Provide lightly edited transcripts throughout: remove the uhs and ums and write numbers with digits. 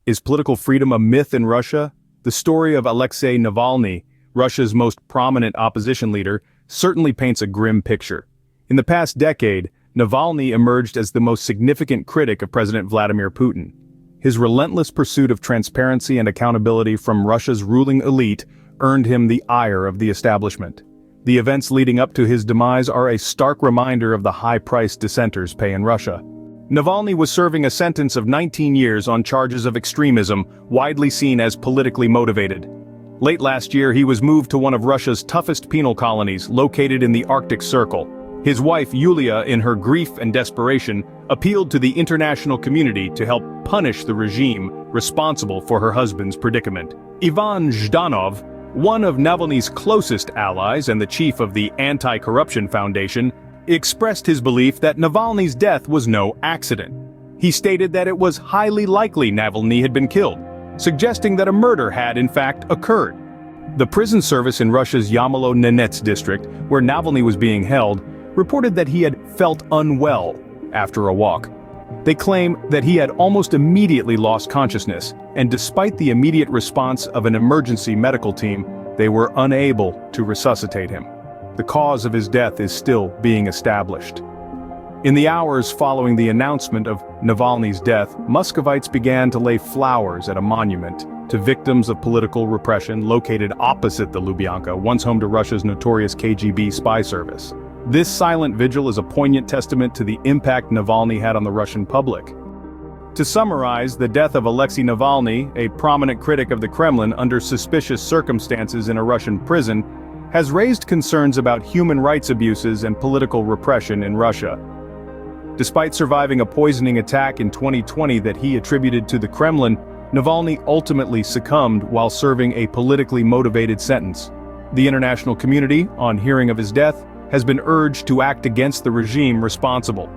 Is political freedom a myth in Russia? The story of Alexei Navalny, Russia's most prominent opposition leader, certainly paints a grim picture. In the past decade, Navalny emerged as the most significant critic of President Vladimir Putin. His relentless pursuit of transparency and accountability from Russia's ruling elite earned him the ire of the establishment. The events leading up to his demise are a stark reminder of the high price dissenters pay in Russia. Navalny was serving a sentence of 19 years on charges of extremism, widely seen as politically motivated. Late last year, he was moved to one of Russia's toughest penal colonies, located in the Arctic Circle. His wife, Yulia, in her grief and desperation, appealed to the international community to help punish the regime responsible for her husband's predicament. Ivan Zhdanov, one of Navalny's closest allies and the chief of the Anti-Corruption Foundation, expressed his belief that Navalny's death was no accident. He stated that it was highly likely Navalny had been killed, suggesting that a murder had in fact occurred. The prison service in Russia's Yamalo-Nenets district, where Navalny was being held, reported that he had felt unwell after a walk. They claim that he had almost immediately lost consciousness, and despite the immediate response of an emergency medical team, they were unable to resuscitate him. The cause of his death is still being established. In the hours following the announcement of Navalny's death, Muscovites began to lay flowers at a monument to victims of political repression located opposite the Lubyanka, once home to Russia's notorious KGB spy service. This silent vigil is a poignant testament to the impact Navalny had on the Russian public. To summarize, the death of Alexei Navalny, a prominent critic of the Kremlin under suspicious circumstances in a Russian prison, has raised concerns about human rights abuses and political repression in Russia. Despite surviving a poisoning attack in 2020 that he attributed to the Kremlin, Navalny ultimately succumbed while serving a politically motivated sentence. The international community, on hearing of his death, has been urged to act against the regime responsible.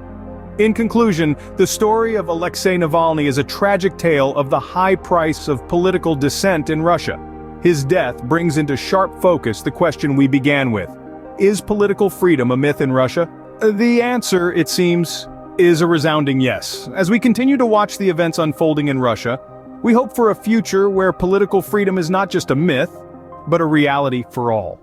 In conclusion, the story of Alexei Navalny is a tragic tale of the high price of political dissent in Russia. His death brings into sharp focus the question we began with: is political freedom a myth in Russia? The answer, it seems, is a resounding yes. As we continue to watch the events unfolding in Russia, we hope for a future where political freedom is not just a myth, but a reality for all.